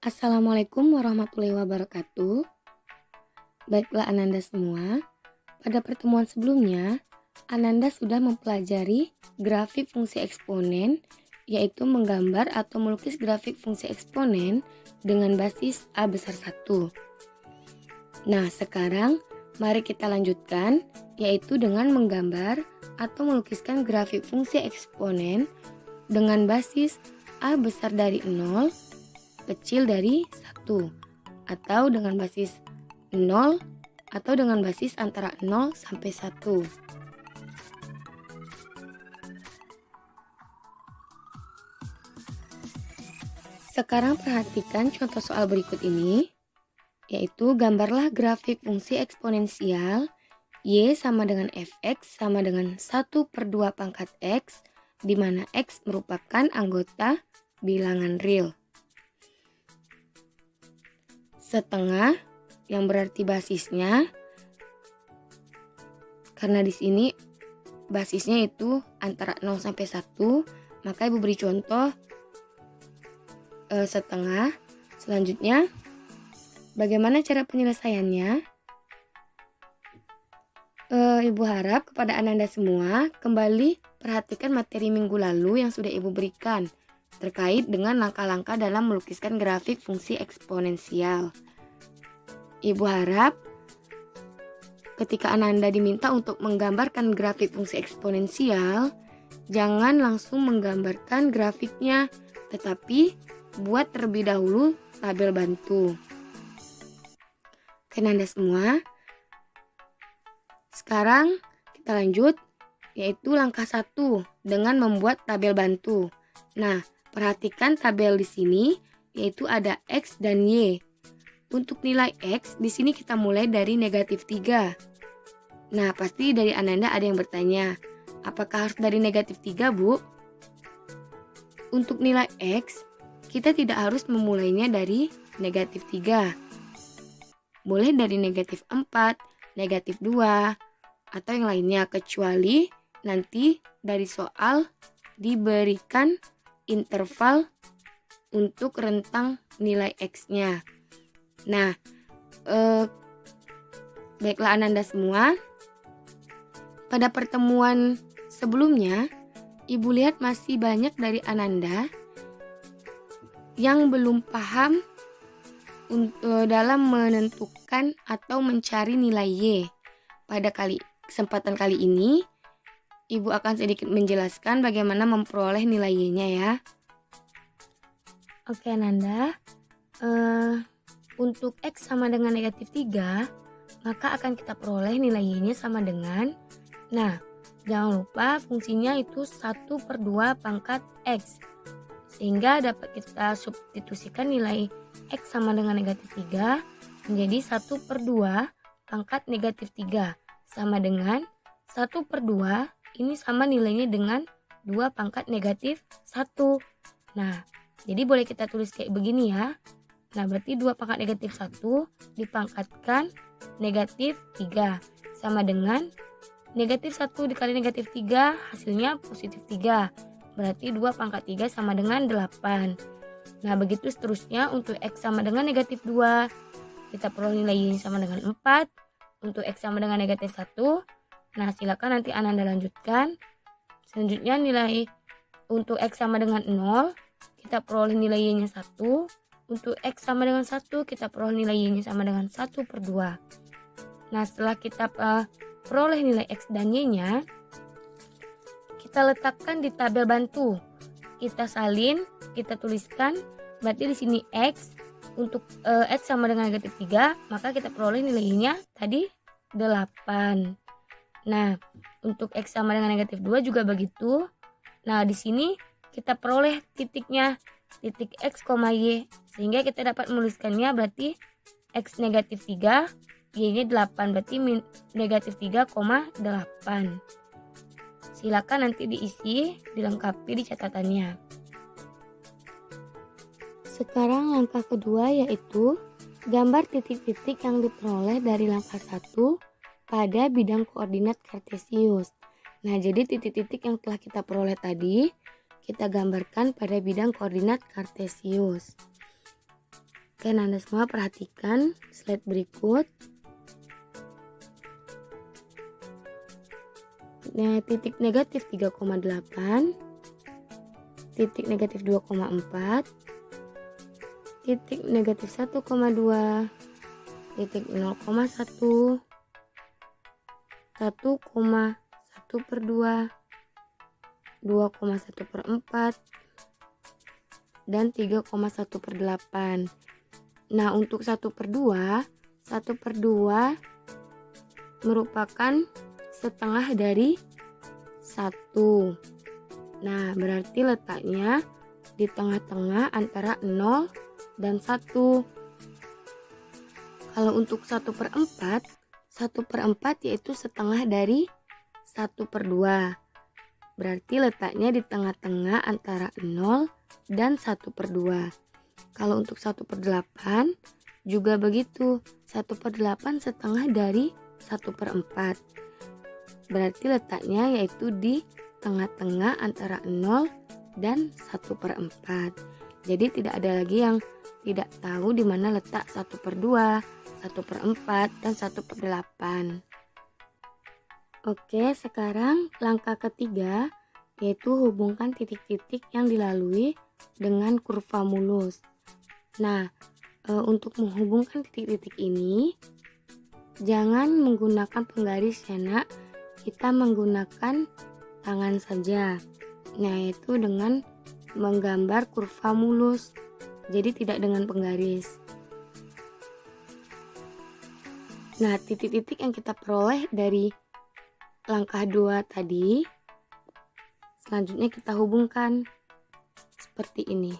Assalamualaikum warahmatullahi wabarakatuh. Baiklah Ananda semua, pada pertemuan sebelumnya, Ananda sudah mempelajari grafik fungsi eksponen, yaitu menggambar atau melukis grafik fungsi eksponen dengan basis A besar 1. Nah, sekarang mari kita lanjutkan, yaitu dengan menggambar atau melukiskan grafik fungsi eksponen dengan basis A besar dari 0 kecil dari 1 atau dengan basis 0 atau dengan basis antara 0 sampai 1. Sekarang perhatikan contoh soal berikut ini, yaitu gambarlah grafik fungsi eksponensial Y sama dengan fx sama dengan 1/2 pangkat x, di mana x merupakan anggota bilangan real. Setengah yang berarti basisnya, karena di sini basisnya itu antara 0 sampai 1, maka Ibu beri contoh setengah. Selanjutnya, bagaimana cara penyelesaiannya? Ibu harap kepada Ananda semua kembali perhatikan materi minggu lalu yang sudah Ibu berikan terkait dengan langkah-langkah dalam melukiskan grafik fungsi eksponensial. Ibu harap ketika Ananda diminta untuk menggambarkan grafik fungsi eksponensial, jangan langsung menggambarkan grafiknya, tetapi buat terlebih dahulu tabel bantu. Oke Ananda semua, sekarang kita lanjut, yaitu langkah 1 dengan membuat tabel bantu. Nah, perhatikan tabel di sini, yaitu ada X dan Y. Untuk nilai X, di sini kita mulai dari negatif 3. Nah, pasti dari Ananda ada yang bertanya, apakah harus dari negatif 3, Bu? Untuk nilai X, kita tidak harus memulainya dari negatif 3. Boleh dari negatif 4, negatif 2, atau yang lainnya, kecuali nanti dari soal diberikan interval untuk rentang nilai X-nya. Nah, baiklah Ananda semua, pada pertemuan sebelumnya, Ibu lihat masih banyak dari Ananda yang belum paham dalam menentukan atau mencari nilai Y. Pada kesempatan kali ini, Ibu akan sedikit menjelaskan bagaimana memperoleh nilai Y-nya ya. Oke Ananda, untuk X sama dengan negatif 3, maka akan kita peroleh nilai Y-nya sama dengan, nah jangan lupa fungsinya itu 1/2 pangkat X. Sehingga dapat kita substitusikan nilai X sama dengan negatif 3 menjadi 1/2 pangkat negatif 3 sama dengan 1/2 ini sama nilainya dengan 2 pangkat negatif 1. Nah, jadi boleh kita tulis kayak begini ya. Nah, berarti 2 pangkat negatif 1 dipangkatkan negatif 3 sama dengan negatif 1 dikali negatif 3 hasilnya positif 3. Berarti 2 pangkat 3 sama dengan 8. Nah, begitu seterusnya untuk X sama dengan negatif 2. Kita peroleh nilai Y sama dengan 4. Untuk X sama dengan negatif 1. Nah, silakan nanti Ananda lanjutkan. Selanjutnya nilai untuk X sama dengan 0. Kita peroleh nilai Y-nya 1. Untuk X sama dengan 1. Kita peroleh nilai Y-nya sama dengan 1/2. Nah, setelah kita peroleh nilai X dan Y-nya, kita letakkan di tabel bantu. Kita salin, kita tuliskan, berarti di sini X, untuk X sama dengan negatif 3, maka kita peroleh nilai Y-nya tadi 8. Nah, untuk X sama dengan negatif 2 juga begitu. Nah, di sini kita peroleh titiknya, titik X, Y, sehingga kita dapat menuliskannya berarti X negatif 3, Y-nya 8, berarti negatif 3,8. Silakan nanti diisi, dilengkapi di catatannya. Sekarang langkah kedua yaitu gambar titik-titik yang diperoleh dari langkah 1 pada bidang koordinat kartesius. Nah, jadi titik-titik yang telah kita peroleh tadi, kita gambarkan pada bidang koordinat kartesius. Oke, nah Anda semua perhatikan slide berikut. Nah, titik negatif 3,8, titik negatif 2,4, titik negatif 1,2, titik 0,1, 1,1 per 2, 2,1 per 4, dan 3,1 per 8. Nah, untuk 1 per 2, 1 per 2 merupakan setengah dari 1. Nah, berarti letaknya di tengah-tengah antara 0 dan 1. Kalau untuk 1 per 4, 1 per 4 yaitu setengah dari 1 per 2. Berarti letaknya di tengah-tengah antara 0 dan 1 per 2. Kalau untuk 1 per 8 juga begitu. 1 per 8 setengah dari 1 per 4. Berarti letaknya yaitu di tengah-tengah antara 0 dan 1 per 4. Jadi tidak ada lagi yang tidak tahu di mana letak 1 per 2, 1 per 4, dan 1 per 8. Oke, sekarang langkah ketiga yaitu hubungkan titik-titik yang dilalui dengan kurva mulus. Nah, untuk menghubungkan titik-titik ini, jangan menggunakan penggaris ya nak, kita menggunakan tangan saja. Nah, yaitu dengan menggambar kurva mulus, jadi tidak dengan penggaris. Nah, titik-titik yang kita peroleh dari langkah 2 tadi, selanjutnya kita hubungkan seperti ini.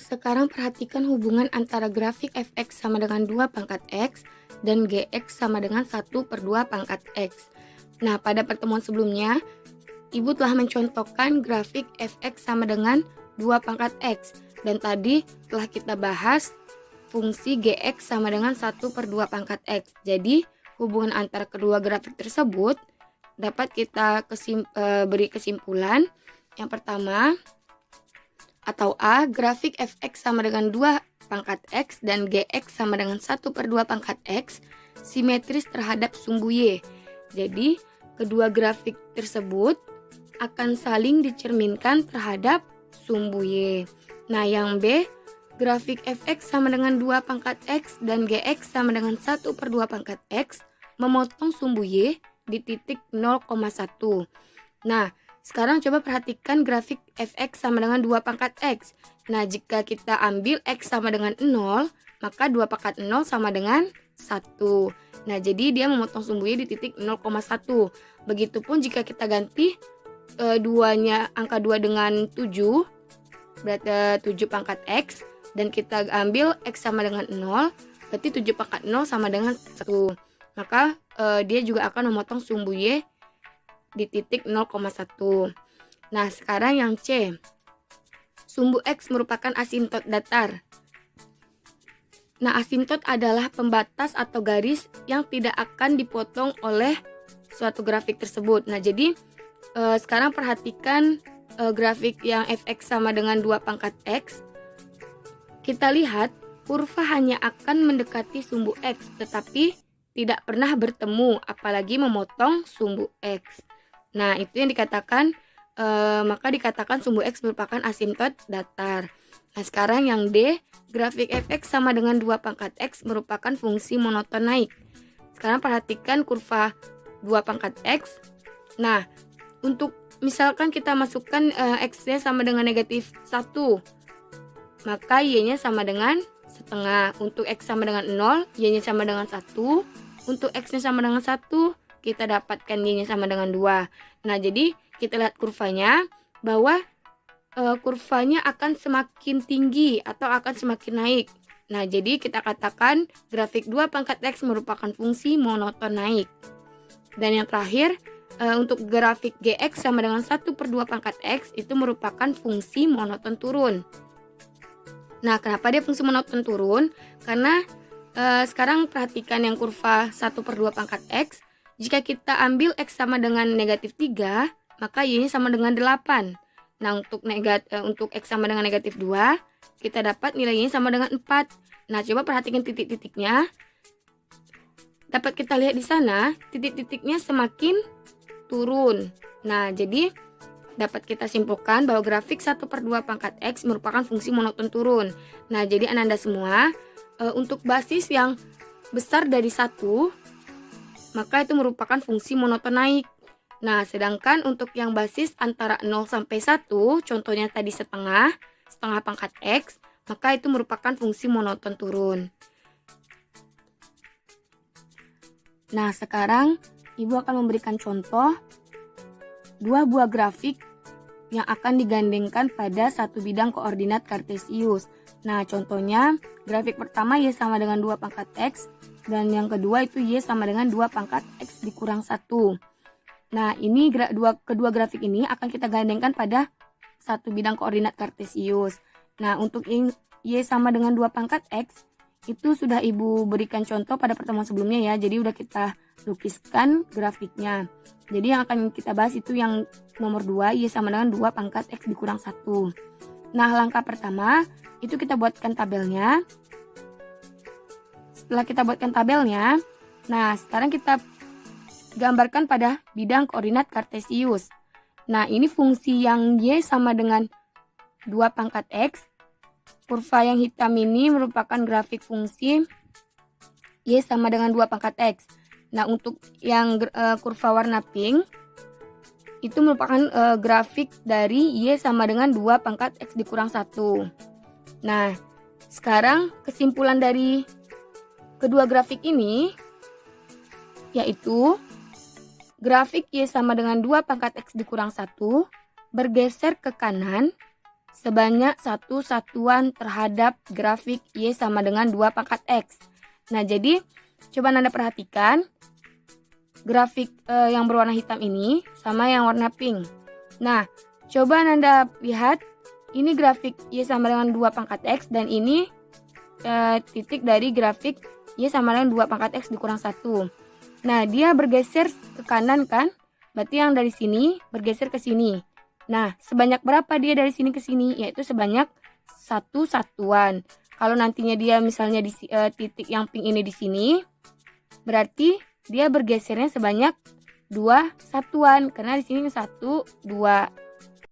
Sekarang perhatikan hubungan antara grafik fx sama dengan 2 pangkat x dan gx sama dengan 1 per 2 pangkat x. Nah, pada pertemuan sebelumnya, Ibu telah mencontohkan grafik fx sama dengan 2 pangkat x. Dan tadi telah kita bahas fungsi gx sama dengan 1 per 2 pangkat x. Jadi, hubungan antara kedua grafik tersebut dapat kita beri kesimpulan. Yang pertama, atau A, grafik fx sama dengan 2 pangkat x dan gx sama dengan 1 per 2 pangkat x simetris terhadap sumbu y. Jadi, kedua grafik tersebut akan saling dicerminkan terhadap sumbu y. Nah, yang B, grafik fx sama dengan 2 pangkat x dan gx sama dengan 1 per 2 pangkat x memotong sumbu y di titik 0,1. Nah, sekarang coba perhatikan grafik fx sama dengan 2 pangkat x. Nah, jika kita ambil x sama dengan 0, maka 2 pangkat 0 sama dengan 1. Nah, jadi dia memotong sumbu y di titik 0,1. Begitupun jika kita ganti angka 2 dengan 7, berarti 7 pangkat x, dan kita ambil x sama dengan 0, berarti 7 pangkat 0 sama dengan 1. Maka dia juga akan memotong sumbu y di titik 0,1. Nah, sekarang yang C. Sumbu X merupakan asimtot datar. Nah, asimtot adalah pembatas atau garis yang tidak akan dipotong oleh suatu grafik tersebut. Nah, jadi sekarang perhatikan grafik yang fx sama dengan 2 pangkat x. Kita lihat kurva hanya akan mendekati sumbu X, tetapi tidak pernah bertemu, apalagi memotong sumbu X. Nah, itu yang dikatakan, maka dikatakan sumbu X merupakan asimtot datar. Nah, sekarang yang D, grafik fx sama dengan 2 pangkat x merupakan fungsi monoton naik. Sekarang perhatikan kurva 2 pangkat x. Nah, untuk misalkan kita masukkan x-nya sama dengan negatif 1, maka y-nya sama dengan setengah. Untuk x sama dengan 0, y-nya sama dengan 1. Untuk x-nya sama dengan 1, kita dapatkan y-nya sama dengan 2. Nah, jadi kita lihat kurvanya bahwa kurvanya akan semakin tinggi atau akan semakin naik. Nah, jadi kita katakan grafik 2 pangkat x merupakan fungsi monoton naik. Dan yang terakhir, untuk grafik gx sama dengan 1 per 2 pangkat x itu merupakan fungsi monoton turun. Nah, kenapa dia fungsi monoton turun? Karena sekarang perhatikan yang kurva 1 per 2 pangkat x. Jika kita ambil x sama dengan negatif 3, maka y-nya sama dengan 8. Nah, untuk X sama dengan negatif 2, kita dapat nilainya sama dengan 4. Nah, coba perhatikan titik-titiknya. Dapat kita lihat di sana, titik-titiknya semakin turun. Nah, jadi dapat kita simpulkan bahwa grafik 1/2 pangkat X merupakan fungsi monoton turun. Nah, jadi Ananda semua, untuk basis yang besar dari 1, maka itu merupakan fungsi monoton naik. Nah, sedangkan untuk yang basis antara 0 sampai 1, contohnya tadi setengah pangkat X, maka itu merupakan fungsi monoton turun. Nah, sekarang Ibu akan memberikan contoh 2 buah grafik yang akan digandengkan pada satu bidang koordinat kartesius. Nah, contohnya grafik pertama Y sama dengan 2 pangkat X, dan yang kedua itu Y sama dengan 2 pangkat X dikurang 1. Nah, ini kedua grafik ini akan kita gandengkan pada satu bidang koordinat kartesius. Nah, untuk Y sama dengan 2 pangkat X, itu sudah Ibu berikan contoh pada pertemuan sebelumnya ya. Jadi udah kita lukiskan grafiknya. Jadi yang akan kita bahas itu yang nomor 2, Y sama dengan 2 pangkat X dikurang 1. Nah, langkah pertama itu kita buatkan tabelnya. Setelah kita buatkan tabelnya, nah sekarang kita gambarkan pada bidang koordinat kartesius. Nah, ini fungsi yang Y sama dengan 2 pangkat X. Kurva yang hitam ini merupakan grafik fungsi Y sama dengan 2 pangkat X. Nah, untuk yang kurva warna pink, itu merupakan grafik dari Y sama dengan 2 pangkat X dikurang 1. Nah, sekarang kesimpulan dari kedua grafik ini, yaitu grafik Y sama dengan 2 pangkat X dikurang 1 bergeser ke kanan sebanyak 1 satuan terhadap grafik Y sama dengan 2 pangkat X. Nah, jadi coba Anda perhatikan grafik yang berwarna hitam ini sama yang warna pink. Nah, coba Anda lihat, ini grafik Y sama dengan 2 pangkat X, dan ini titik dari grafik Y sama dengan 2 pangkat X dikurang 1. Nah, dia bergeser ke kanan kan? Berarti yang dari sini bergeser ke sini. Nah, sebanyak berapa dia dari sini ke sini? Yaitu sebanyak 1 satuan. Kalau nantinya dia misalnya di titik yang pink ini di sini, berarti dia bergesernya sebanyak 2 satuan. Karena di sini 1, 2.